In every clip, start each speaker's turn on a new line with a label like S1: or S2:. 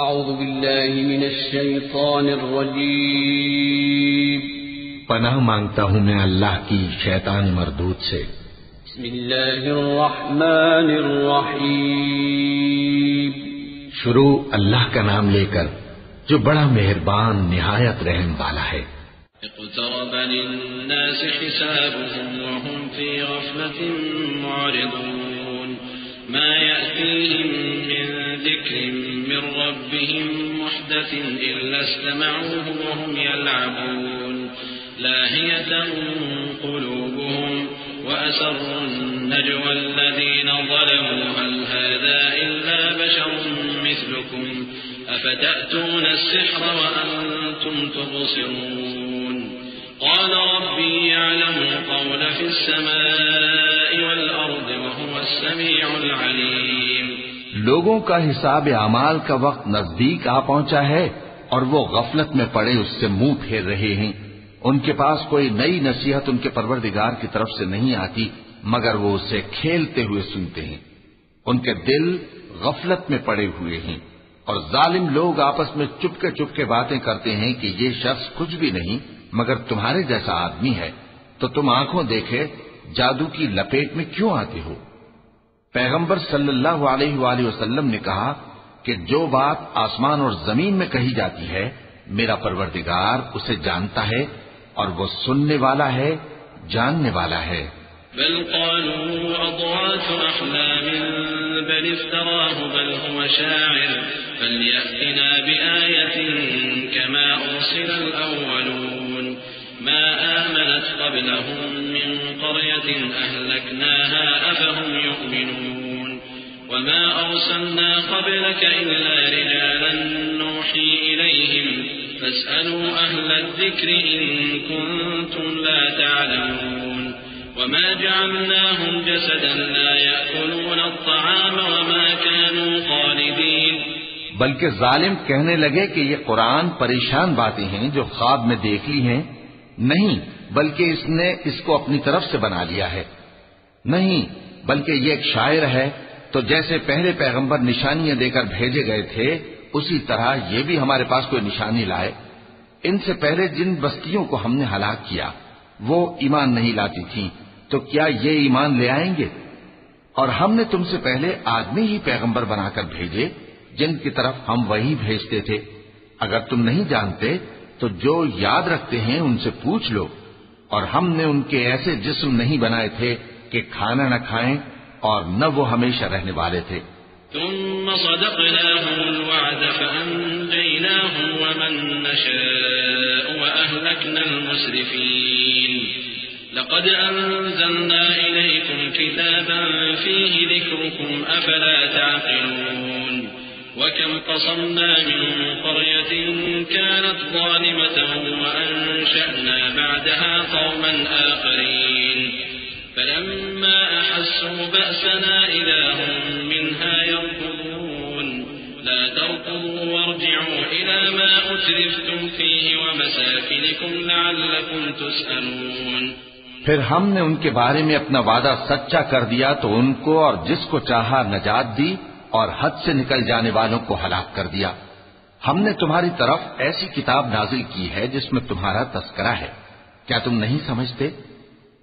S1: اعوذ باللہ من الشیطان الرجیم
S2: پناہ مانگتا ہوں میں اللہ کی شیطان مردود سے۔
S1: بسم اللہ الرحمن الرحیم
S2: شروع اللہ کا نام لے کر جو بڑا مہربان نہایت رحم والا ہے۔
S1: اقترب للناس حسابهم وهم في غفلة معرضون ما يأتيهم من ذكر من ربهم محدث إلا استمعوه وهم يلعبون لاهية قلوبهم وأسروا النجوى الذين ظلموا هل هذا إلا بشر مثلكم أفتأتون السحر وأنتم تبصرون قال ربي يعلم القول في السماء والأرض وهو السميع العليم۔
S2: لوگوں کا حساب اعمال کا وقت نزدیک آ پہنچا ہے اور وہ غفلت میں پڑے اس سے منہ پھیر رہے ہیں۔ ان کے پاس کوئی نئی نصیحت ان کے پروردگار کی طرف سے نہیں آتی مگر وہ اسے کھیلتے ہوئے سنتے ہیں۔ ان کے دل غفلت میں پڑے ہوئے ہیں اور ظالم لوگ آپس میں چپکے باتیں کرتے ہیں کہ یہ شخص کچھ بھی نہیں مگر تمہارے جیسا آدمی ہے، تو تم آنکھوں دیکھے جادو کی لپیٹ میں کیوں آتے ہو؟ پیغمبر صلی اللہ علیہ وآلہ وسلم نے کہا کہ جو بات آسمان اور زمین میں کہی جاتی ہے میرا پروردگار اسے جانتا ہے اور وہ سننے والا ہے، جاننے والا ہے۔
S1: بل قالوا اضغاث احلام بل افتراه بل هو شاعر فليأتنا بآية كما أرسل الأولون ما آمنت قبلهم من قرية أهلكناها أفهم يؤمنون وما أرسلنا قبلك إلا رجالا نوحي إليهم فاسألوا أهل الذكر إن كنتم لا تعلمون وما جعلناهم جسدا لا يأكلون الطعام وما كانوا خالدين۔
S2: بلکہ ظالم کہنے لگے کہ یہ قرآن پریشان باتیں ہیں جو خواب میں دیکھ لی ہیں، نہیں بلکہ اس نے اس کو اپنی طرف سے بنا لیا ہے، نہیں بلکہ یہ ایک شاعر ہے۔ تو جیسے پہلے پیغمبر نشانیاں دے کر بھیجے گئے تھے اسی طرح یہ بھی ہمارے پاس کوئی نشانی لائے۔ ان سے پہلے جن بستیوں کو ہم نے ہلاک کیا وہ ایمان نہیں لاتی تھیں، تو کیا یہ ایمان لے آئیں گے؟ اور ہم نے تم سے پہلے آدمی ہی پیغمبر بنا کر بھیجے جن کی طرف ہم وہی بھیجتے تھے۔ اگر تم نہیں جانتے تو جو یاد رکھتے ہیں ان سے پوچھ لو، اور ہم نے ان کے ایسے جسم نہیں بنائے تھے کہ کھانا نہ کھائیں اور نہ وہ ہمیشہ رہنے والے تھے۔
S1: ثم صدقناهم الوعد فأنجيناهم ومن نشاء وأهلكنا المسرفين لقد أنزلنا إليكم كتابا فيه ذكركم أفلا تعقلون وكم قصمنا من قرية كانت ظالمة وأنشأنا بعدها قوما آخرين فلما أحسوا بأسنا إذا هم منها يركضون لا تركضوا وارجعوا إلى ما أترفتم فيه ومساكنكم لعلكم تسألون۔
S2: پھر ہم نے ان کے بارے میں اپنا وعدہ سچا کر دیا تو ان کو اور جس کو چاہا نجات دی اور حد سے نکل جانے والوں کو ہلاک کر دیا۔ ہم نے تمہاری طرف ایسی کتاب نازل کی ہے جس میں تمہارا تذکرہ ہے، کیا تم نہیں سمجھتے؟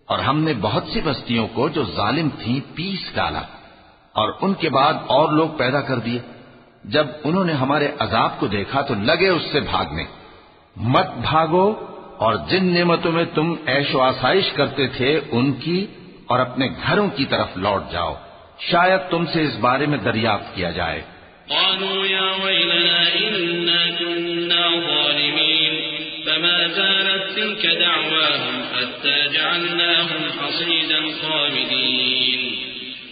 S2: اور ہم نے بہت سی بستیوں کو جو ظالم تھیں پیس ڈالا اور ان کے بعد اور لوگ پیدا کر دیے۔ جب انہوں نے ہمارے عذاب کو دیکھا تو لگے اس سے بھاگنے۔ مت بھاگو اور جن نعمتوں میں تم عیش و آسائش کرتے تھے ان کی اور اپنے گھروں کی طرف لوٹ جاؤ، شاید تم سے اس بارے میں دریافت کیا جائے۔
S1: قالوا يا ويلنا إنا كنا ظالمين فما زالت تلك دعواهم حتى جعلناهم حصيدا خامدين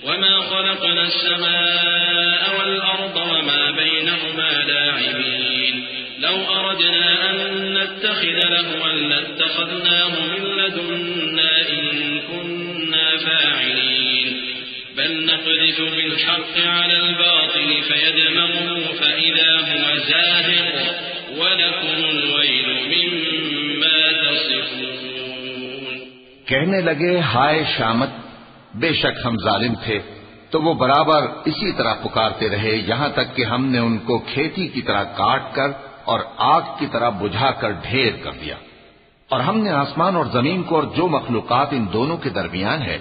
S1: وما خلقنا السماء والأرض وما بينهما لاعبين لو أردنا أن نتخذ لهوا لاتخذناه من لدنا إن كنا فاعلين بل نقذف بالحق على الباطل فيدمغه فإذا هو زاهق ولكم الويل مما تصفون۔
S2: کہنے لگے ہائے شامت، بے شک ہم ظالم تھے، تو وہ برابر اسی طرح پکارتے رہے یہاں تک کہ ہم نے ان کو کھیتی کی طرح کاٹ کر اور آگ کی طرح بجھا کر ڈھیر کر دیا. اور ہم نے آسمان اور زمین کو اور جو مخلوقات ان دونوں کے درمیان ہے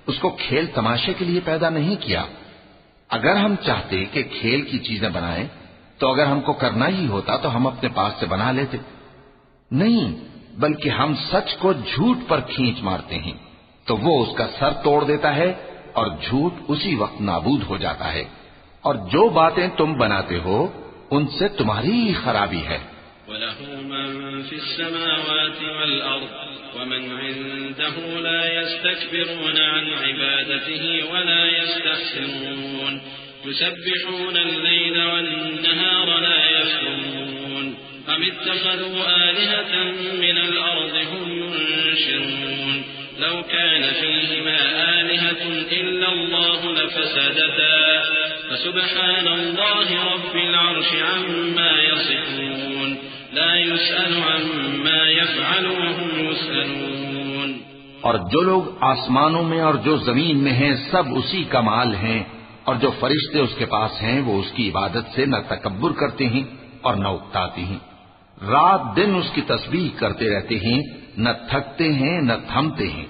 S2: اس کو کھیل تماشے کے لیے پیدا نہیں کیا. اگر ہم چاہتے کہ کھیل کی چیزیں بنائیں تو اگر ہم کو کرنا ہی ہوتا تو ہم اپنے پاس سے بنا لیتے. نہیں، بلکہ ہم سچ کو جھوٹ پر کھینچ مارتے ہیں تو وہ اس کا سر توڑ دیتا ہے اور جھوٹ اسی وقت نابود ہو جاتا ہے. اور جو باتیں تم بناتے ہو ان سے تمہاری ہی خرابی ہے.
S1: وَلَهُ مَن فِي السَّمَاوَاتِ وَالْأَرْضِ وَمَنْ عِندَهُ لَا يَسْتَكْبِرُونَ عَنْ عِبَادَتِهِ وَلَا يَسْتَحْسِرُونَ يُسَبِّحُونَ اللَّيْلَ وَالنَّهَارَ لَا يَفْتُرُونَ أَمِ اتَّخَذُوا آلِهَةً مِّنَ الْأَرْضِ هُمْ يُنشِرُونَ لو كان فيهما آلهة إلا الله لفسدتا فسبحان الله رب العرش عما يصفون لا يسأل عما يفعل وهم يسألون.
S2: اور جو لوگ آسمانوں میں اور جو زمین میں ہیں سب اسی کا مال ہیں، اور جو فرشتے اس کے پاس ہیں وہ اس کی عبادت سے نہ تکبر کرتے ہیں اور نہ اکتاتے ہیں. رات دن اس کی تسبیح کرتے رہتے ہیں، نہ تھکتے ہیں نہ تھمتے ہیں.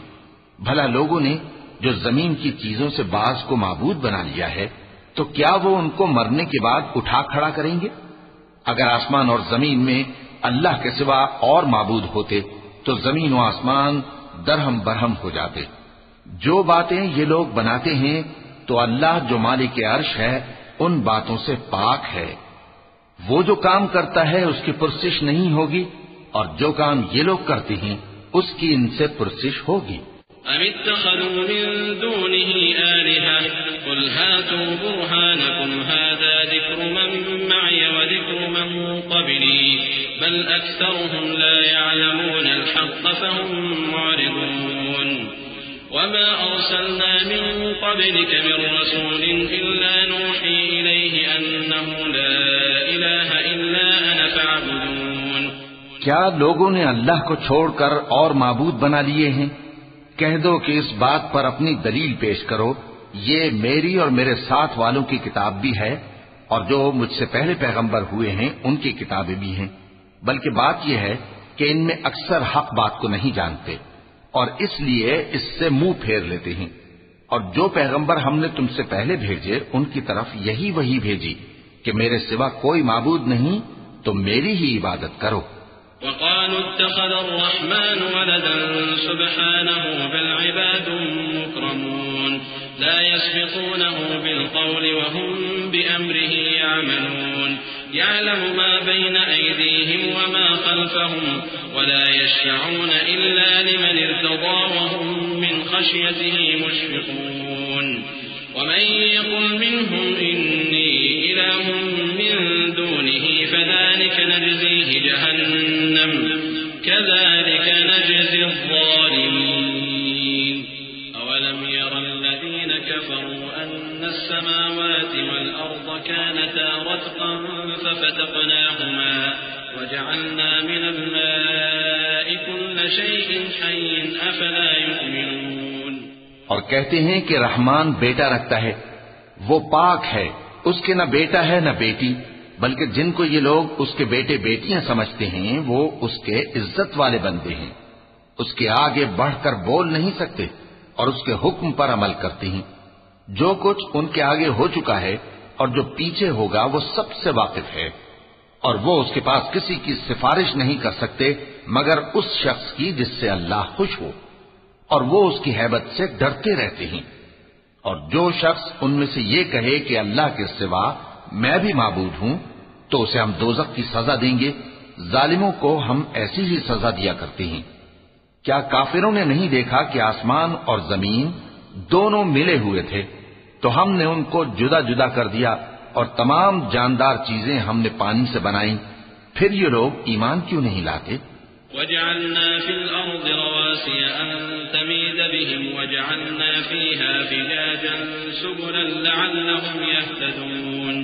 S2: بھلا لوگوں نے جو زمین کی چیزوں سے بعض کو معبود بنا لیا ہے تو کیا وہ ان کو مرنے کے بعد اٹھا کھڑا کریں گے؟ اگر آسمان اور زمین میں اللہ کے سوا اور معبود ہوتے تو زمین و آسمان درہم برہم ہو جاتے. جو باتیں یہ لوگ بناتے ہیں تو اللہ جو مالک عرش ہے ان باتوں سے پاک ہے. وہ جو کام کرتا ہے اس کی پرسش نہیں ہوگی، اور جو کام یہ لوگ کرتے ہیں اس کی ان سے پرسش ہوگی.
S1: أَمِ اتَّخَذُوا مِن دُونِهِ آلِهَةً قُلْ هَاتُوا بُرْهَانَكُمْ هَٰذَا ذِكْرُ مَن مَّعِيَ وَذِكْرُ مَن قَبْلِي بَلْ أَكْثَرُهُمْ لَا يَعْلَمُونَ الْحَقَّ فَهُم مُّعْرِضُونَ. وَمَا أَرْسَلْنَا مِن قَبْلِكَ مِن رَّسُولٍ إِلَّا نُوحِي إِلَيْهِ أَنَّهُ لَا إِلَٰهَ إِلَّا أَنَا فَاعْبُدُونِ.
S2: کیا لوگوں نے اللہ کو چھوڑ کر اور معبود بنا لیے ہیں؟ کہہ دو کہ اس بات پر اپنی دلیل پیش کرو، یہ میری اور میرے ساتھ والوں کی کتاب بھی ہے اور جو مجھ سے پہلے پیغمبر ہوئے ہیں ان کی کتابیں بھی ہیں. بلکہ بات یہ ہے کہ ان میں اکثر حق بات کو نہیں جانتے اور اس لیے اس سے منہ پھیر لیتے ہیں. اور جو پیغمبر ہم نے تم سے پہلے بھیجے ان کی طرف یہی وحی بھیجی کہ میرے سوا کوئی معبود نہیں تو میری ہی عبادت کرو.
S1: وقالوا اتخذ الرحمن ولدا سبحانه بل عباد مكرمون لا يسبقونه بالقول وهم بأمره يعملون يعلم ما بين أيديهم وما خلفهم ولا يشفعون إلا لمن ارتضى وهم من خشيته مشفقون ومن يقل منهم إني إله من دونه فذلك نجزيه جهنم كذلك نجزي الظالمين أولم ير الذين كفروا أن السماوات والأرض كانتا رتقا ففتقناهما وجعلنا من الماء كل شيء حي أفلا يؤمنون.
S2: اور کہتے ہیں کہ رحمان بیٹا رکھتا ہے، وہ پاک ہے، اس کے نہ بیٹا ہے نہ بیٹی، بلکہ جن کو یہ لوگ اس کے بیٹے بیٹیاں سمجھتے ہیں وہ اس کے عزت والے بندے ہیں. اس کے آگے بڑھ کر بول نہیں سکتے اور اس کے حکم پر عمل کرتے ہیں. جو کچھ ان کے آگے ہو چکا ہے اور جو پیچھے ہوگا وہ سب سے واقف ہے، اور وہ اس کے پاس کسی کی سفارش نہیں کر سکتے مگر اس شخص کی جس سے اللہ خوش ہو، اور وہ اس کی ہیبت سے ڈرتے رہتے ہیں. اور جو شخص ان میں سے یہ کہے کہ اللہ کے سوا میں بھی معبود ہوں تو اسے ہم دوزخ کی سزا دیں گے. ظالموں کو ہم ایسی ہی سزا دیا کرتے ہیں. کیا کافروں نے نہیں دیکھا کہ آسمان اور زمین دونوں ملے ہوئے تھے تو ہم نے ان کو جدا جدا کر دیا اور تمام جاندار چیزیں ہم نے پانی سے بنائیں، پھر یہ لوگ ایمان کیوں نہیں لاتے؟
S1: وَجَعَلْنَا فِي الْأَرْضِ رَوَاسِيَ أَن تَمِيدَ بِهِمْ وَجَعَلْنَا فِيهَا فِجَاجًا سُبُلًا لَّعَلَّهُمْ يَهْتَدُونَ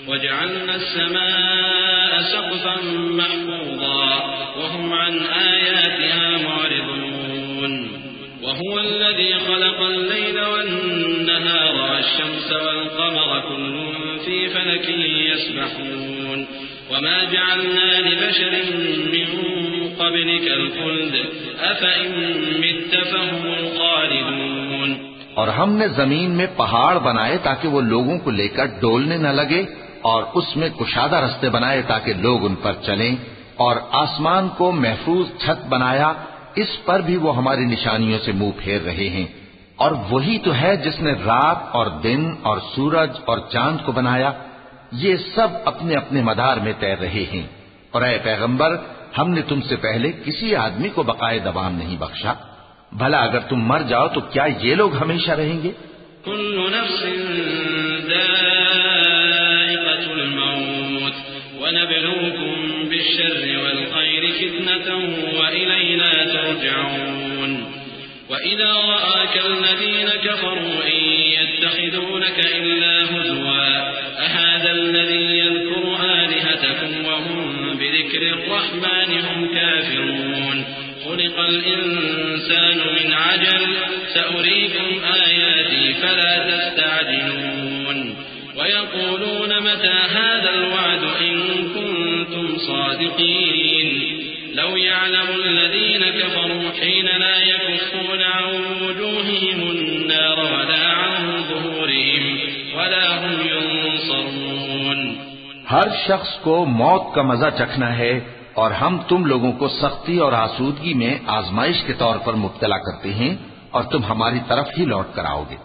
S1: وَجَعَلْنَا السَّمَاءَ سَقْفًا مَّحْفُوظًا وَهُمْ عَنْ آيَاتِهَا مُعْرِضُونَ وَهُوَ الَّذِي خَلَقَ اللَّيْلَ وَالنَّهَارَ والشمس والقمر كل في فلك يسبحون وما جعلنا لبشر من قبلك الخلد أفإن مت فهم الخالدون.
S2: اور ہم نے زمین میں پہاڑ بنائے تاکہ وہ لوگوں کو لے کر ڈولنے نہ لگے، اور اس میں کشادہ رستے بنائے تاکہ لوگ ان پر چلیں، اور آسمان کو محفوظ چھت بنایا، اس پر بھی وہ ہماری نشانیوں سے منہ پھیر رہے ہیں. اور وہی تو ہے جس نے رات اور دن اور سورج اور چاند کو بنایا، یہ سب اپنے اپنے مدار میں تیر رہے ہیں. اور اے پیغمبر، ہم نے تم سے پہلے کسی آدمی کو بقائے دوام نہیں بخشا، بھلا اگر تم مر جاؤ تو کیا یہ لوگ ہمیشہ رہیں گے؟
S1: كل نفس ذائقة الموت ونبلوكم بالشر والخير فتنة وإلينا ترجعون. وإذا رآك الذين كفروا إن يتخذونك إلا هزوا أهذا الذي يذكر آلهتكم وهم بذكر الرحمن هم كافرون. خلق الإنسان من عجل سأريكم آياتي فلا تستعجلون. ويقولون متى هذا الوعد إن كنتم صادقين. لو يعلم الذين كفروا حين لا يكفون عن وجوههم النار ولا عن ظهورهم ولا هم ينصرون.
S2: ہر شخص کو موت کا مزہ چکھنا ہے، اور ہم تم لوگوں کو سختی اور آسودگی میں آزمائش کے طور پر مبتلا کرتے ہیں، اور تم ہماری طرف ہی لوٹ کر آؤ گے.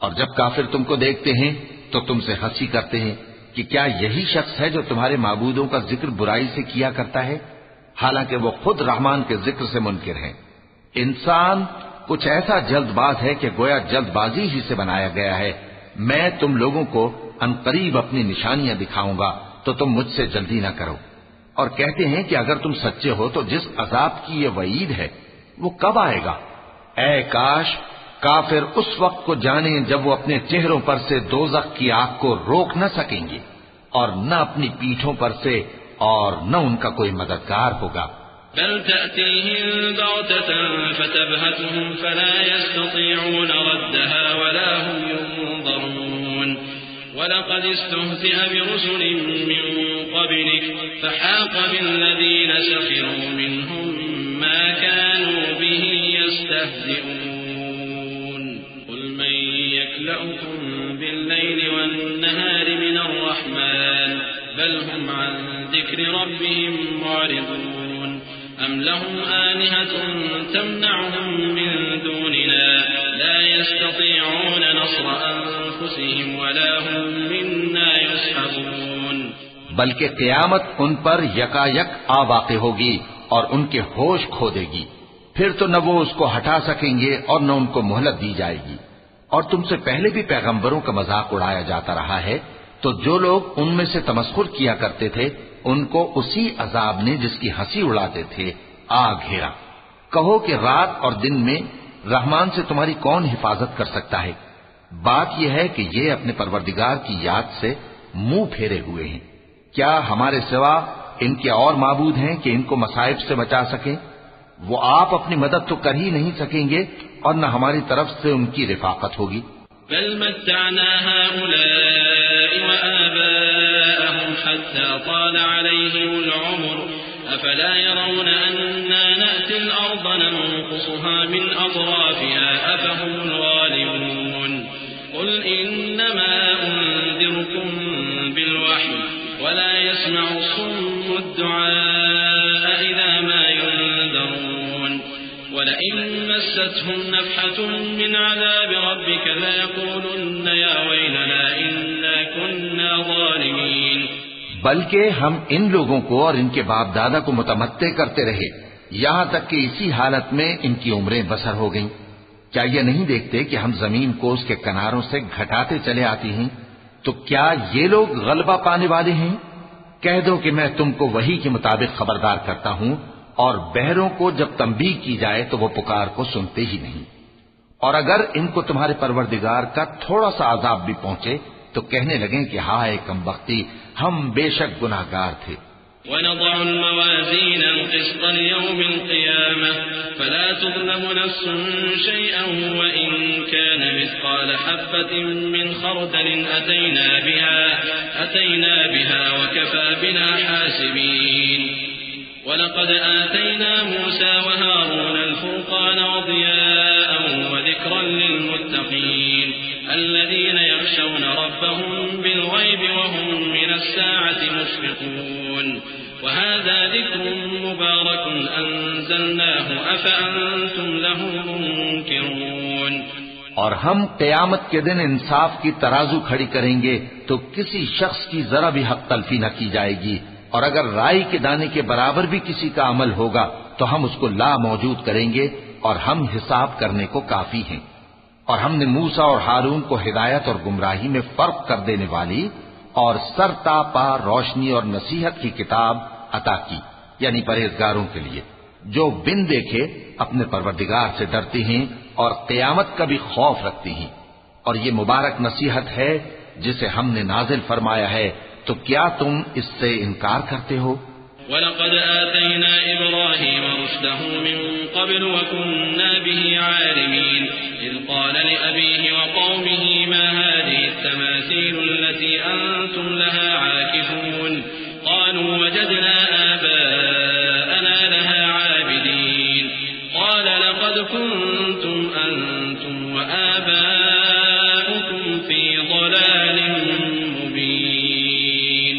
S2: اور جب کافر تم کو دیکھتے ہیں تو تم سے ہنسی کرتے ہیں کہ کیا یہی شخص ہے جو تمہارے معبودوں کا ذکر برائی سے کیا کرتا ہے، حالانکہ وہ خود رحمان کے ذکر سے منکر ہیں. انسان کچھ ایسا جلد باز ہے کہ گویا جلد بازی ہی سے بنایا گیا ہے. میں تم لوگوں کو عنقریب اپنی نشانیاں دکھاؤں گا تو تم مجھ سے جلدی نہ کرو. اور کہتے ہیں کہ اگر تم سچے ہو تو جس عذاب کی یہ وعید ہے وہ کب آئے گا؟ اے کاش کافر اس وقت کو جانیں جب وہ اپنے چہروں پر سے دوزخ کی آگ کو روک نہ سکیں گے، اور نہ اپنی پیٹھوں پر سے، اور نہ ان کا کوئی مددگار ہوگا.
S1: بل تأتيهم بغتة فتبهتهم فلا يستطيعون ردها ولا هم ينظرون. ولقد استهزئ برسل من قبلك فحاق بالذين سخروا منهم ما كانوا به يستهزئون. قل من يكلؤكم بالليل والنهار من الرحمن بل هم عن ذكر ربهم معرضون. أم لهم آلهة تمنعهم من دوننا لا يستطيعون نصر أنفسهم ولا هم منا يصحبون.
S2: بلکہ قیامت ان پر یکا یک آ واقع ہوگی اور ان کے ہوش کھو دے گی، پھر تو نہ وہ اس کو ہٹا سکیں گے اور نہ ان کو مہلت دی جائے گی. اور تم سے پہلے بھی پیغمبروں کا مذاق اڑایا جاتا رہا ہے، تو جو لوگ ان میں سے تمسخر کیا کرتے تھے ان کو اسی عذاب نے جس کی ہنسی اڑاتے تھے آ گھیرا. کہو کہ رات اور دن میں رحمان سے تمہاری کون حفاظت کر سکتا ہے؟ بات یہ ہے کہ یہ اپنے پروردگار کی یاد سے منہ پھیرے ہوئے ہیں. کیا ہمارے سوا ان کے اور معبود ہیں کہ ان کو مصائب سے بچا سکیں؟ وہ آپ اپنی مدد تو کر ہی نہیں سکیں گے اور نہ ہماری طرف سے ان کی رفاقت ہوگی.
S1: بل متعنا هؤلاء وآباءهم حتى طال عليهم العمر أفلا يرون أنا نأتي الأرض ننقصها من أطرافها أفهم الغالبون. قل إنما أنذركم بالوحي ولا يسمع الصم الدعاء إذا ما ينذرون. ولئن مستهم نفحة من عذاب ربك ليقولن يا ويلنا إنا كنا ظالمين.
S2: بلکہ ہم ان لوگوں کو اور ان کے باپ دادا کو متمتع کرتے رہے یہاں تک کہ اسی حالت میں ان کی عمریں بسر ہو گئیں. کیا یہ نہیں دیکھتے کہ ہم زمین کو اس کے کناروں سے گھٹاتے چلے آتی ہیں؟ تو کیا یہ لوگ غلبہ پانے والے ہیں؟ کہہ دو کہ میں تم کو وحی کے مطابق خبردار کرتا ہوں، اور بہروں کو جب تنبیہ کی جائے تو وہ پکار کو سنتے ہی نہیں. اور اگر ان کو تمہارے پروردگار کا تھوڑا سا عذاب بھی پہنچے تو کہنے لگیں کہ ہائے کم بختی، ہم بے شک گناہگار تھے.
S1: ونضع الموازين القسط ليوم القيامة فلا تظلم نفس شيئا وإن كان مثقال حبة من خردل أتينا بها وكفى بنا حاسبين ولقد آتينا موسى وهارون الفرقان وضياء وذكرا للمتقين الذين يخشون ربهم بالغيب وهم من الساعة مشفقون وهذا ذكر مبارك أنزلناه أفأنتم له منكرون
S2: اور ہم قیامت کے دن انصاف کی ترازو کھڑی کریں گے تو کسی شخص کی ذرا بھی حق تلفی نہ کی جائے گی، اور اگر رائی کے دانے کے برابر بھی کسی کا عمل ہوگا تو ہم اس کو لا موجود کریں گے، اور ہم حساب کرنے کو کافی ہیں۔ اور ہم نے موسیٰ اور ہارون کو ہدایت اور گمراہی میں فرق کر دینے والی اور سر تا پا روشنی اور نصیحت کی کتاب عطا کی، یعنی پرہیزگاروں کے لیے جو بن دیکھے اپنے پروردگار سے ڈرتے ہیں اور قیامت کا بھی خوف رکھتے ہیں۔ اور یہ مبارک نصیحت ہے جسے ہم نے نازل فرمایا ہے، تو کیا تم اس سے انکار کرتے ہو؟
S1: وَلَقَدْ آتَيْنَا إِبْرَاهِيمَ رُشْدَهُ مِنْ قَبْلُ وَكُنَّا بِهِ عَالِمِينَ إِذْ قَالَ لِأَبِيهِ وَقَوْمِهِ مَا هَذِهِ التَّمَاثِيلُ الَّتِي أَنْتُمْ لَهَا عَاكِفُونَ قَالُوا وَجَدْنَا آبَاءَنَا لَهَا عَابِدِينَ قَالَ لَقَدْ كُنْتُمْ أَنْتُمْ وَآبَاؤُكُمْ فِي ضَلَالٍ مُبِينٍ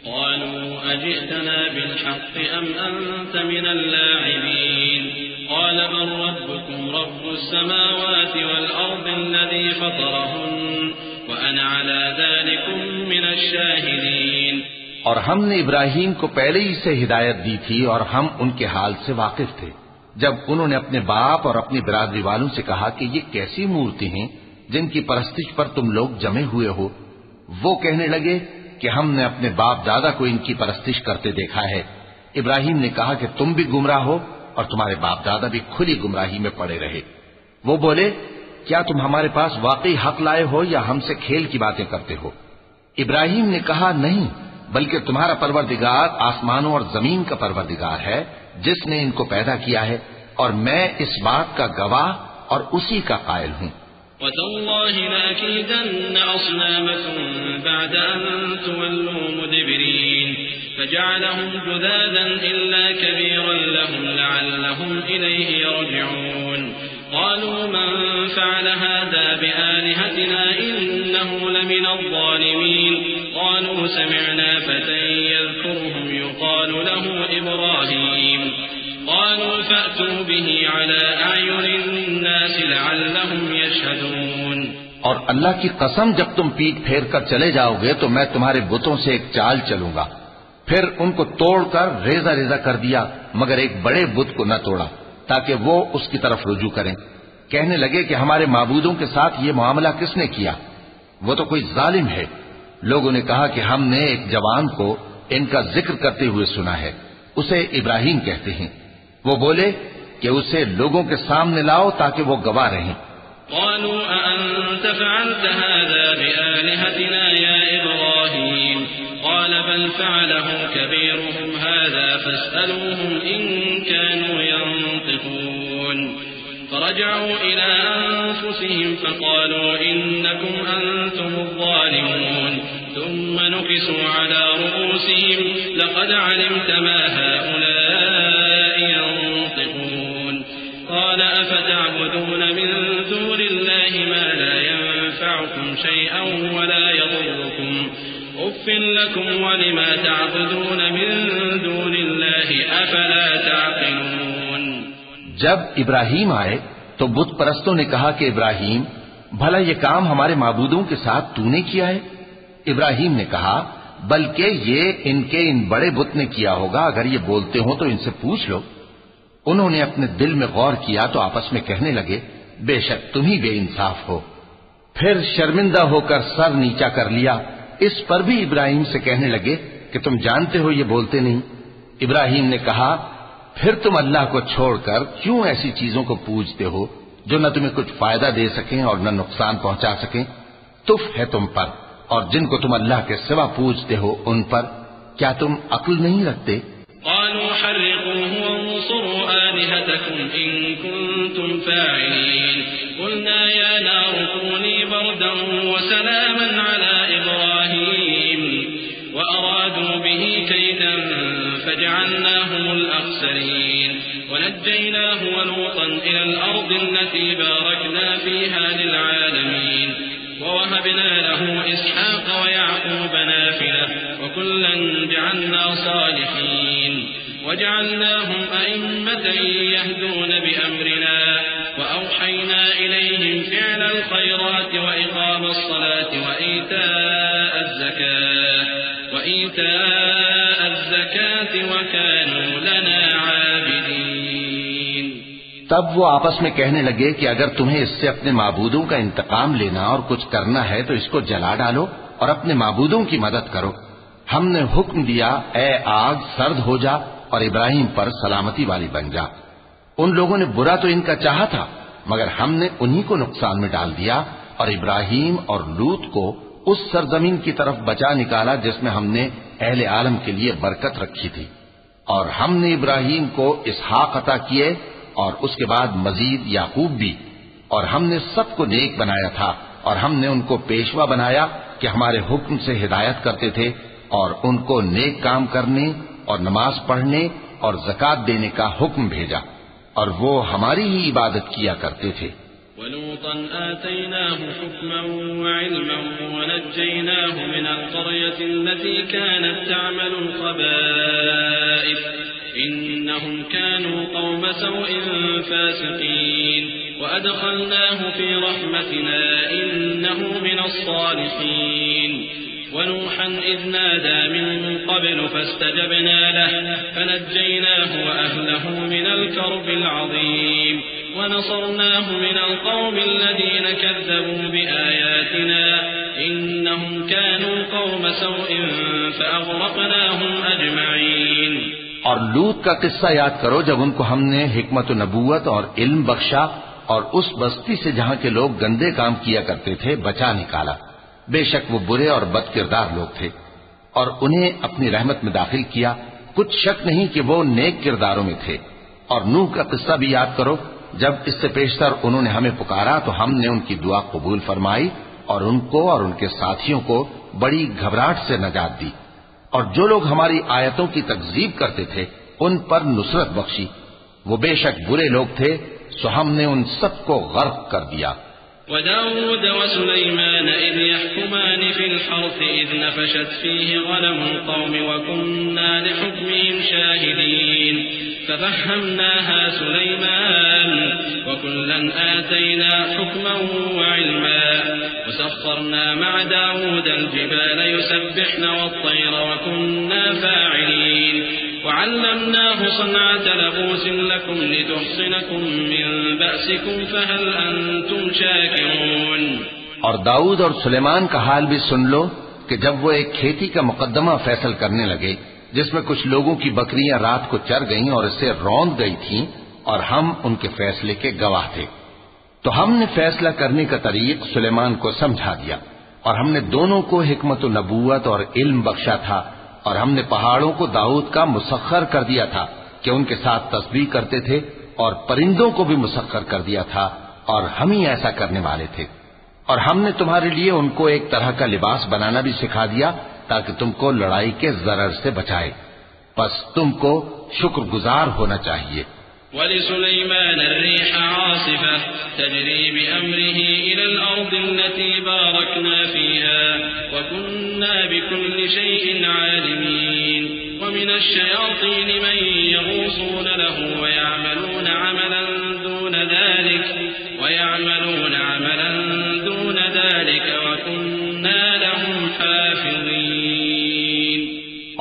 S1: قَالُوا أَجِئْتَنَا بِالْحَقِّ أَمْ أَنْتَ مِنَ اللاعبين قال بل ربكم رب السماوات والأرض الذي فطرهن وأنا على ذلك من الشاهدين۔
S2: اور ہم نے ابراہیم کو پہلے ہی سے ہدایت دی تھی اور ہم ان کے حال سے واقف تھے۔ جب انہوں نے اپنے باپ اور اپنی برادری والوں سے کہا کہ یہ کیسی مورتی ہیں جن کی پرستش پر تم لوگ جمے ہوئے ہو، وہ کہنے لگے کہ ہم نے اپنے باپ دادا کو ان کی پرستش کرتے دیکھا ہے۔ ابراہیم نے کہا کہ تم بھی گمراہ ہو اور تمہارے باپ دادا بھی کھلی گمراہی میں پڑے رہے۔ وہ بولے کیا تم ہمارے پاس واقعی حق لائے ہو یا ہم سے کھیل کی باتیں کرتے ہو؟ ابراہیم نے کہا نہیں، بلکہ تمہارا پروردگار آسمانوں اور زمین کا پروردگار ہے جس نے ان کو پیدا کیا ہے، اور میں اس بات کا گواہ اور اسی کا قائل ہوں۔
S1: وَتَاللَّهِ لَأَكِيدَنَّ أَصْنَامَكُمْ بَعْدَ أَن تُوَلُّوا مُدْبِرِينَ فَجَعَلَهُمْ جُذَاذًا إِلَّا كَبِيرًا لَهُمْ لَعَلَّهُمْ إِلَيْهِ يَرْجِعُونَ قَالُوا مَنْ فَعَلَ هَذَا بِآلِهَتِنَا إِنَّهُ لَمِنَ الظَّالِمِينَ قَالُوا سَمِعْنَا فَتًى يَذْكُرُهُمْ يُقَالُ لَهُ إِبْرَاهِيمُ قالوا فأتوا به على أعين الناس لعلهم يشهدون۔
S2: اور اللہ کی قسم جب تم پیٹ پھیر کر چلے جاؤ گے تو میں تمہارے بتوں سے ایک چال چلوں گا۔ پھر ان کو توڑ کر ریزہ ریزہ کر دیا، مگر ایک بڑے بت کو نہ توڑا تاکہ وہ اس کی طرف رجوع کریں۔ کہنے لگے کہ ہمارے معبودوں کے ساتھ یہ معاملہ کس نے کیا؟ وہ تو کوئی ظالم ہے۔ لوگوں نے کہا کہ ہم نے ایک جوان کو ان کا ذکر کرتے ہوئے سنا ہے، اسے ابراہیم کہتے ہیں۔ وہ بولے کہ اسے لوگوں کے سامنے لاؤ تاکہ وہ گواہ رہیں۔
S1: قالوا أأنت فعلت هذا بآلهتنا يا إبراهيم قال بل فعله كبيرهم هذا فاسألوهم إن كانوا ينطقون فرجعوا إلى أنفسهم فقالوا إنكم أنتم الظالمون ثم نكسوا على رؤوسهم لقد علمت ما هؤلاء ينطقون قال أفتعبدون من دون الله ما لا ينفعكم شيئا ولا يضركم أف لكم ولما تعبدون من دون الله أفلا تعقلون۔
S2: جب ابراہیم آئے تو بت پرستوں نے کہا کہ ابراہیم بھلا یہ کام ہمارے معبودوں کے ساتھ تو نے کیا ہے؟ ابراہیم نے کہا بلکہ یہ ان کے ان بڑے بت نے کیا ہوگا، اگر یہ بولتے ہوں تو ان سے پوچھ لو۔ انہوں نے اپنے دل میں غور کیا تو آپس میں کہنے لگے بے شک تم ہی بے انصاف ہو۔ پھر شرمندہ ہو کر سر نیچا کر لیا۔ اس پر بھی ابراہیم سے کہنے لگے کہ تم جانتے ہو یہ بولتے نہیں۔ ابراہیم نے کہا پھر تم اللہ کو چھوڑ کر کیوں ایسی چیزوں کو پوجتے ہو جو نہ تمہیں کچھ فائدہ دے سکیں اور نہ نقصان پہنچا سکیں؟ تف ہے تم پر اور جن کو تم اللہ کے سوا پوجتے ہو ان پر۔ کیا تم عقل نہیں رکھتے؟
S1: قالوا حرقوه وانصروا آلهتكم إن كنتم فاعلين قلنا يا نار كوني بردا وسلاما على إبراهيم وأرادوا به كيدا فجعلناهم الأخسرين ونجيناه ولوطا إلى الأرض التي باركنا فيها للعالمين ووهبنا له إسحاق ويعقوب نافلة وكلا جعلنا صالحين وجعلناهم أئمة يهدون بأمرنا وأوحينا إليهم فعل الخيرات وإقام الصلاة وإيتاء الزكاة وكانوا لنا عابدين.
S2: تب وہ آپس میں کہنے لگے کہ اگر تمہیں اس سے اپنے معبودوں کا انتقام لینا اور کچھ کرنا ہے تو اس کو جلا ڈالو اور اپنے معبودوں کی مدد کرو. ہم نے حکم دیا اے آگ سرد ہو جا اور ابراہیم پر سلامتی والی بن جا. ان لوگوں نے برا تو ان کا چاہا تھا مگر ہم نے انہی کو نقصان میں ڈال دیا اور ابراہیم اور لوط کو اس سرزمین کی طرف بچا نکالا جس میں ہم نے اہل عالم کے لیے برکت رکھی تھی. اور ہم نے ابراہیم کو اسحاق عطا کیے اور اس کے بعد مزید یعقوب بھی. اور ہم نے سب کو نیک بنایا تھا اور ہم نے ان کو پیشوا بنایا کہ ہمارے حکم سے ہدایت کرتے تھے اور ان کو نیک کام کرنے اور نماز پڑھنے اور زکات دینے کا حکم بھیجا اور وہ ہماری ہی عبادت کیا کرتے تھے.
S1: وَلُوطًا آتَيْنَاهُ حُكْمًا وَعِلْمًا وَنَجَّيْنَاهُ مِنَ الْقَرْيَةِ الَّتِي كَانَتْ تَعْمَلُ الْخَبَائِثَ إِنَّهُمْ كَانُوا قَوْمَ سَوْءٍ فَاسِقِينَ وَأَدْخَلْنَاهُ فِي رَحْمَتِنَا إِنَّهُ مِنَ الصَّالِحِينَ ونوحا إذ نادى من قبل فاستجبنا له فنجيناه وأهله من الكرب العظيم ونصرناه من القوم الذين كذبوا بآياتنا إنهم كانوا قوم سوء فأغرقناهم أجمعين.
S2: اور لوط کا قصہ یاد کرو جب ان کو ہم نے حکمت و نبوت اور علم بخشا اور اس بستی سے جہاں کے لوگ گندے کام کیا کرتے تھے بچا نکالا. بے شک وہ برے اور بد کردار لوگ تھے اور انہیں اپنی رحمت میں داخل کیا. کچھ شک نہیں کہ وہ نیک کرداروں میں تھے. اور نوح کا قصہ بھی یاد کرو جب اس سے پیشتر انہوں نے ہمیں پکارا تو ہم نے ان کی دعا قبول فرمائی اور ان کو اور ان کے ساتھیوں کو بڑی گھبراہٹ سے نجات دی. اور جو لوگ ہماری آیتوں کی تکذیب کرتے تھے ان پر نصرت بخشی. وہ بے شک برے لوگ تھے سو ہم نے ان سب کو غرق کر دیا.
S1: وداود وسليمان إذ يحكمان في الحرث إذ نفشت فيه غنم القوم وكنا لحكمهم شاهدين ففهمناها سليمان وكلا آتينا حكما وعلما وسخرنا مع داود الجبال يسبحن والطير وكنا فاعلين وعلمناه صنعة لبوس لكم لتحصنكم من بأسكم فهل أنتم شاكرون.
S2: اور داؤد اور سلیمان کا حال بھی سن لو کہ جب وہ ایک کھیتی کا مقدمہ فیصل کرنے لگے جس میں کچھ لوگوں کی بکریاں رات کو چر گئیں اور اسے روند گئی تھیں اور ہم ان کے فیصلے کے گواہ تھے. تو ہم نے فیصلہ کرنے کا طریق سلیمان کو سمجھا دیا اور ہم نے دونوں کو حکمت و نبوت اور علم بخشا تھا. اور ہم نے پہاڑوں کو داؤد کا مسخر کر دیا تھا کہ ان کے ساتھ تسبیح کرتے تھے اور پرندوں کو بھی مسخر کر دیا تھا اور ہم ہی ایسا کرنے والے تھے. اور ہم نے تمہارے لیے ان کو ایک طرح کا لباس بنانا بھی سکھا دیا تاکہ تم کو لڑائی کے ضرر سے بچائے. پس تم کو شکر گزار ہونا چاہیے.
S1: وَلِسُلَيْمَانَ الرِّيحَ عَاصِفَةً تَجْرِي بِأَمْرِهِ إِلَى الْأَرْضِ الَّتِي بَارَكْنَا فِيهَا وَكُنَّا بِكُلِّ شَيْءٍ عَالِمِينَ وَمِنَ الشَّيَاطِينِ مَن يَغُوصُونَ لَهُ وَيَعْمَلُونَ عَمَلًا دُونَ ذَلِكَ وَكُنَّا لَهُمْ حَافِظِينَ.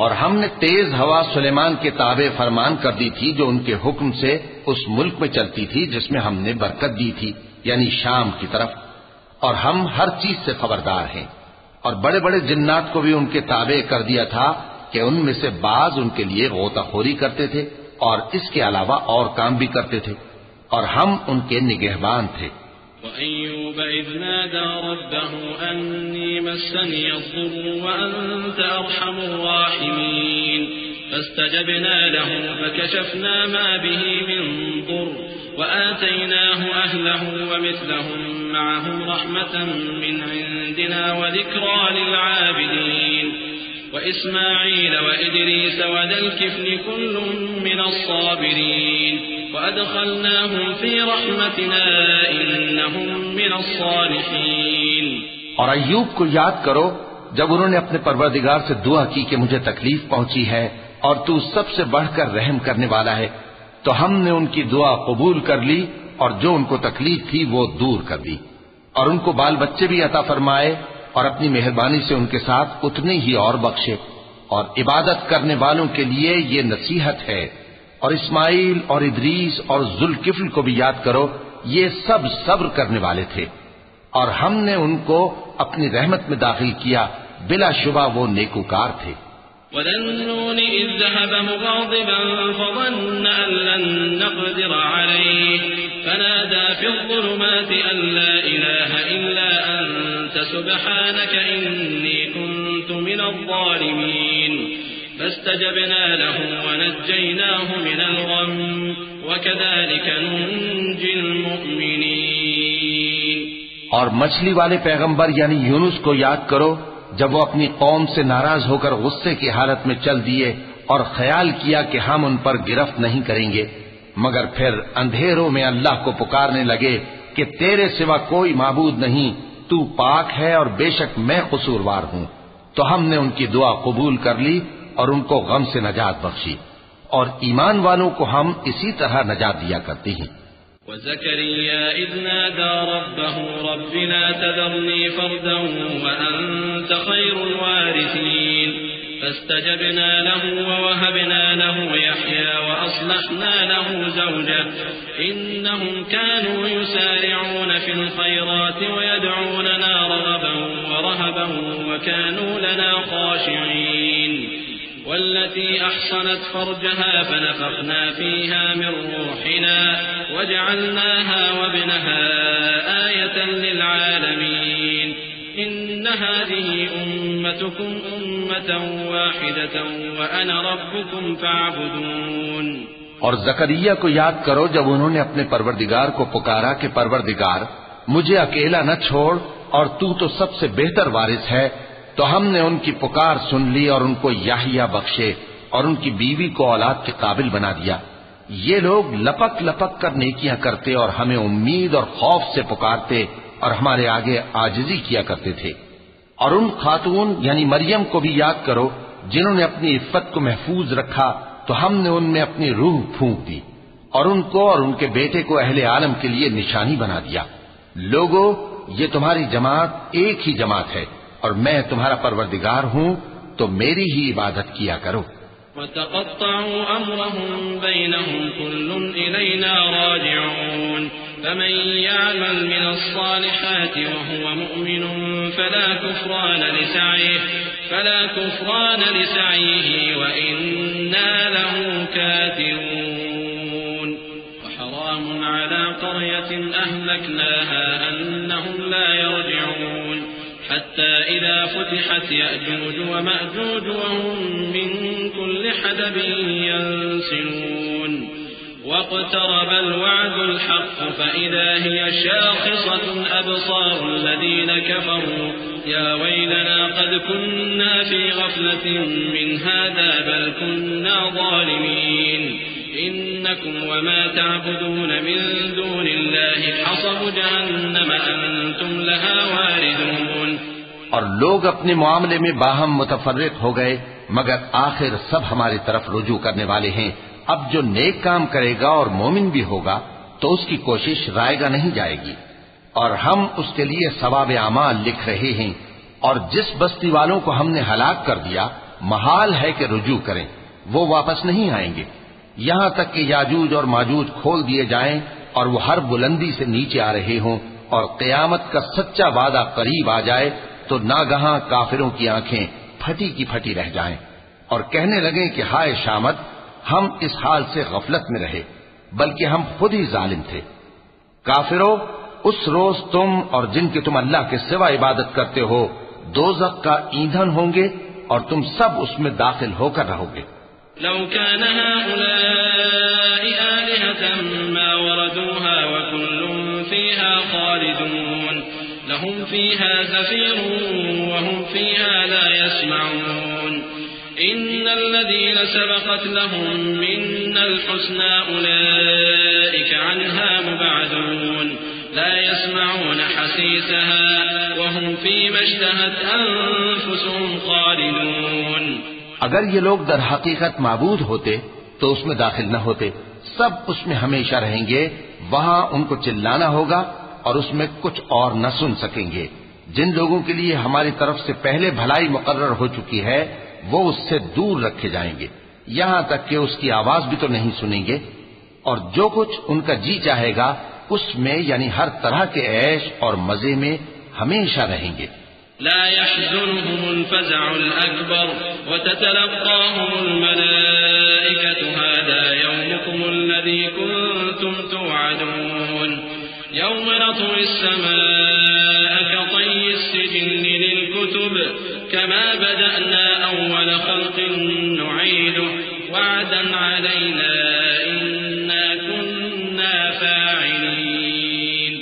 S2: اور ہم نے تیز ہوا سلیمان کے تابع فرمان کر دی تھی جو ان کے حکم سے اس ملک میں چلتی تھی جس میں ہم نے برکت دی تھی یعنی شام کی طرف. اور ہم ہر چیز سے خبردار ہیں. اور بڑے بڑے جنات کو بھی ان کے تابع کر دیا تھا کہ ان میں سے بعض ان کے لیے غوطہ خوری کرتے تھے اور اس کے علاوہ اور کام بھی کرتے تھے اور ہم ان کے نگہبان تھے.
S1: وأيوب إذ نادى ربه أني مسني الضر وأنت أرحم الراحمين فاستجبنا له فكشفنا ما به من ضر وآتيناه أهله ومثلهم معهم رحمة من عندنا وذكرى للعابدين وإسماعيل وإدريس وذا الكفل كل من الصابرين وأدخلناهم في رحمتنا إنهم من الصالحين.
S2: اور ایوب کو یاد کرو جب انہوں نے اپنے پروردگار سے دعا کی کہ مجھے تکلیف پہنچی ہے اور تو سب سے بڑھ کر رحم کرنے والا ہے، تو ہم نے ان کی دعا قبول کر لی اور جو ان کو تکلیف تھی وہ دور کر دی، اور ان کو بال بچے بھی عطا فرمائے اور اپنی مہربانی سے ان کے ساتھ اتنے ہی اور بخشے. اور عبادت کرنے والوں کے لیے یہ نصیحت ہے. اور اسماعیل اور ادریس اور ذوالکفل کو بھی یاد کرو، یہ سب صبر کرنے والے تھے اور ہم نے ان کو اپنی رحمت میں داخل کیا، بلا شبہ وہ نیکوکار تھے.
S1: وذا النون إذ ذهب مغاضبا فظن أن لن نقدر عليه فنادى في الظلمات أن لا إله إلا أنت سبحانك إني كنت من الظالمين فاستجبنا له ونجيناه من الغم وكذلك ننجي المؤمنين.
S2: اور مچھلی والے پیغمبر یعنی یونس کو یاد کرو جب وہ اپنی قوم سے ناراض ہو کر غصے کی حالت میں چل دیے اور خیال کیا کہ ہم ان پر گرفت نہیں کریں گے، مگر پھر اندھیروں میں اللہ کو پکارنے لگے کہ تیرے سوا کوئی معبود نہیں، تو پاک ہے اور بے شک میں قصوروار ہوں. تو ہم نے ان کی دعا قبول کر لی اور ان کو غم سے نجات بخشی، اور ایمان والوں کو ہم اسی طرح نجات دیا کرتے ہیں.
S1: وزكريا إذ نادى ربه رب لا تذرني فردا وأنت خير الوارثين فاستجبنا له ووهبنا له يحيى وأصلحنا له زوجه إنهم كانوا يسارعون في الخيرات ويدعوننا رغبا ورهبا وكانوا لنا خاشعين. والتي أحصنت فرجها فنفخنا فيها من روحنا وجعلناها وابنها آية للعالمين إن هذه أمتكم أمة واحدة وأنا ربكم فاعبدون.
S2: اور زکریا کو یاد کرو جب انہوں نے اپنے پروردگار کو پکارا کہ پروردگار مجھے اکیلا نہ چھوڑ اور تو سب سے بہتر وارث ہے، تو ہم نے ان کی پکار سن لی اور ان کو یحییٰ بخشے اور ان کی بیوی کو اولاد کے قابل بنا دیا. یہ لوگ لپک لپک کر نیکیاں کرتے اور ہمیں امید اور خوف سے پکارتے اور ہمارے آگے عاجزی کیا کرتے تھے. اور ان خاتون یعنی مریم کو بھی یاد کرو جنہوں نے اپنی عفت کو محفوظ رکھا، تو ہم نے ان میں اپنی روح پھونک دی اور ان کو اور ان کے بیٹے کو اہل عالم کے لیے نشانی بنا دیا. لوگو، یہ تمہاری جماعت ایک ہی جماعت ہے اور میں تمہارا پروردگار ہوں، تو میری ہی عبادت کیا کرو.
S1: وتقطعوا أمرهم بينهم كل إلينا راجعون فمن يعمل من الصالحات وهو مؤمن فلا كفران لسعيه وإنا له كاتبون. وحرام على قرية أهلكناها أنهم لا يرجعون حتى إذا فتحت يأجوج ومأجوج وهم من كل حدب ينسلون. واقترب الوعد الحق فإذا هي شاخصة أبصار الذين كفروا يا ويلنا قد كنا في غفلة من هذا بل كنا ظالمين إنكم وما تعبدون من دون الله حصب جهنم أنتم لها واردون.
S2: اور لوگ اپنے معاملے میں باہم متفرق ہو گئے، مگر آخر سب ہماری طرف رجوع کرنے والے ہیں. اب جو نیک کام کرے گا اور مومن بھی ہوگا تو اس کی کوشش رائے گا نہیں جائے گی، اور ہم اس کے لیے ثواب اعمال لکھ رہے ہیں. اور جس بستی والوں کو ہم نے ہلاک کر دیا محال ہے کہ رجوع کریں، وہ واپس نہیں آئیں گے یہاں تک کہ یاجوج اور ماجوج کھول دیے جائیں اور وہ ہر بلندی سے نیچے آ رہے ہوں اور قیامت کا سچا وعدہ قریب آ جائے تو ناگہاں کافروں کی آنکھیں پھٹی کی پھٹی رہ جائیں اور کہنے لگیں کہ ہائے شامت، ہم اس حال سے غفلت میں رہے بلکہ ہم خود ہی ظالم تھے. کافروں، اس روز تم اور جن کی تم اللہ کے سوا عبادت کرتے ہو دوزخ کا ایندھن ہوں گے اور تم سب اس میں داخل ہو کر رہو گے.
S1: لو كان هؤلاء آلهة ما وردوها وكل فيها خالدون لهم فيها زفير وهم فيها لا يسمعون إن الذين سبقت لهم منا الحسنى أولئك عنها مبعدون لا يسمعون حسيسها وهم فيما اشتهت أنفسهم خالدون.
S2: اگر یہ لوگ در حقیقت معبود ہوتے تو اس میں داخل نہ ہوتے. سب اس میں ہمیشہ رہیں گے. وہاں ان کو چلانا ہوگا اور اس میں کچھ اور نہ سن سکیں گے. جن لوگوں کے لیے ہماری طرف سے پہلے بھلائی مقرر ہو چکی ہے وہ اس سے دور رکھے جائیں گے یہاں تک کہ اس کی آواز بھی تو نہیں سنیں گے. اور جو کچھ ان کا جی چاہے گا اس میں یعنی ہر طرح کے عیش اور مزے میں ہمیشہ رہیں گے.
S1: لا يحزنهم الفزع الأكبر وتتلقاهم الملائكة هذا يومكم الذي كنتم توعدون يوم نطوي السماء كطي السجل للكتب كما بدأنا أول خلق نعيده وعدا علينا إنا كنا فاعلين.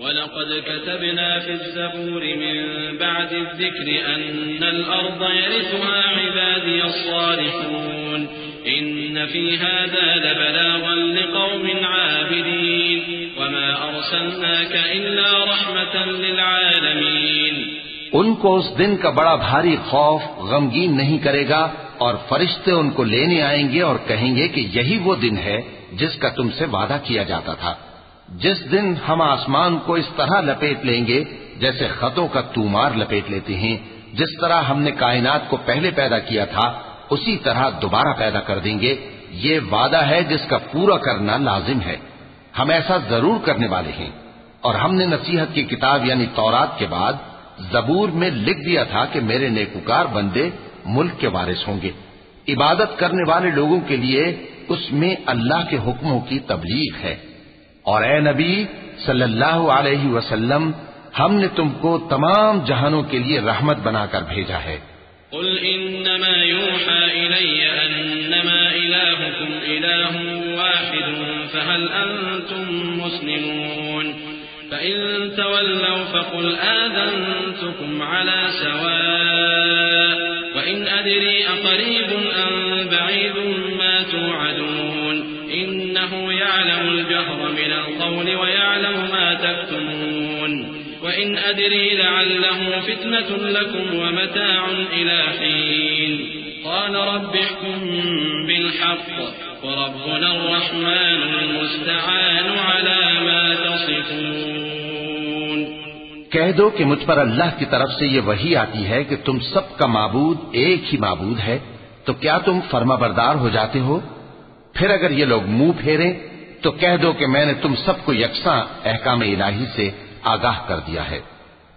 S1: ولقد كتبنا في الزبور من بعد الذكر أن الأرض يرثها عبادي الصالحون إن في هذا لبلاغا لقوم عابدين وما أرسلناك إلا رحمة للعالمين.
S2: ان کو اس دن کا بڑا بھاری خوف غمگین نہیں کرے گا اور فرشتے ان کو لینے آئیں گے اور کہیں گے کہ یہی وہ دن ہے جس کا تم سے وعدہ کیا جاتا تھا. جس دن ہم آسمان کو اس طرح لپیٹ لیں گے جیسے خطوں کا تومار لپیٹ لیتے ہیں. جس طرح ہم نے کائنات کو پہلے پیدا کیا تھا اسی طرح دوبارہ پیدا کر دیں گے. یہ وعدہ ہے جس کا پورا کرنا لازم ہے. ہم ایسا ضرور کرنے والے ہیں. اور ہم نے نصیحت کی کتاب یعنی تورات کے بعد زبور میں لکھ دیا تھا کہ میرے نیکوکار بندے ملک کے وارث ہوں گے. عبادت کرنے والے لوگوں کے لیے اس میں اللہ کے حکموں کی تبلیغ ہے. اور اے نبی صلی اللہ علیہ وسلم ہم نے تم کو تمام جہانوں کے لیے رحمت بنا کر بھیجا ہے.
S1: قل انما يوحى الي انما الهكم اله واحد فهل انتم مسلمون فان تولوا فقل آذنتكم على سواء وان ادري اقريب ام بعيد ما توعدون انه يعلم الجهر من القول ويعلم ما تكتمون وإن أدري لعله فتنة لكم ومتاع إلى حين قال رب احكم بالحق وربنا الرحمن المستعان على ما تصفون.
S2: کہہ دو کہ مجھ پر اللہ کی طرف سے یہ وحی آتی ہے کہ تم سب کا معبود ایک ہی معبود ہے تو کیا تم فرما بردار ہو جاتے ہو؟ پھر اگر یہ لوگ منہ پھیریں تو کہہ دو کہ میں نے تم سب کو یکساں احکام الہی سے آگاہ کر دیا ہے.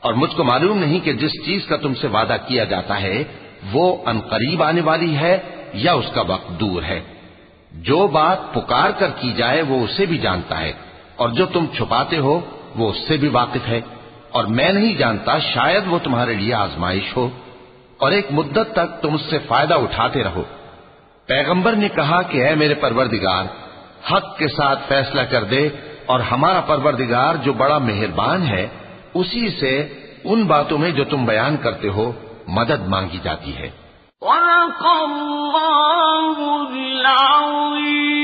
S2: اور مجھ کو معلوم نہیں کہ جس چیز کا تم سے وعدہ کیا جاتا ہے وہ عنقریب آنے والی ہے یا اس کا وقت دور ہے. جو بات پکار کر کی جائے وہ اسے بھی جانتا ہے اور جو تم چھپاتے ہو وہ اس سے بھی واقف ہے. اور میں نہیں جانتا شاید وہ تمہارے لیے آزمائش ہو اور ایک مدت تک تم اس سے فائدہ اٹھاتے رہو. پیغمبر نے کہا کہ اے میرے پروردگار حق کے ساتھ فیصلہ کر دے اور ہمارا پروردگار جو بڑا مہربان ہے اسی سے ان باتوں میں جو تم بیان کرتے ہو مدد مانگی جاتی ہے.
S3: وَلَقَ اللَّهُ الْعَظِيمُ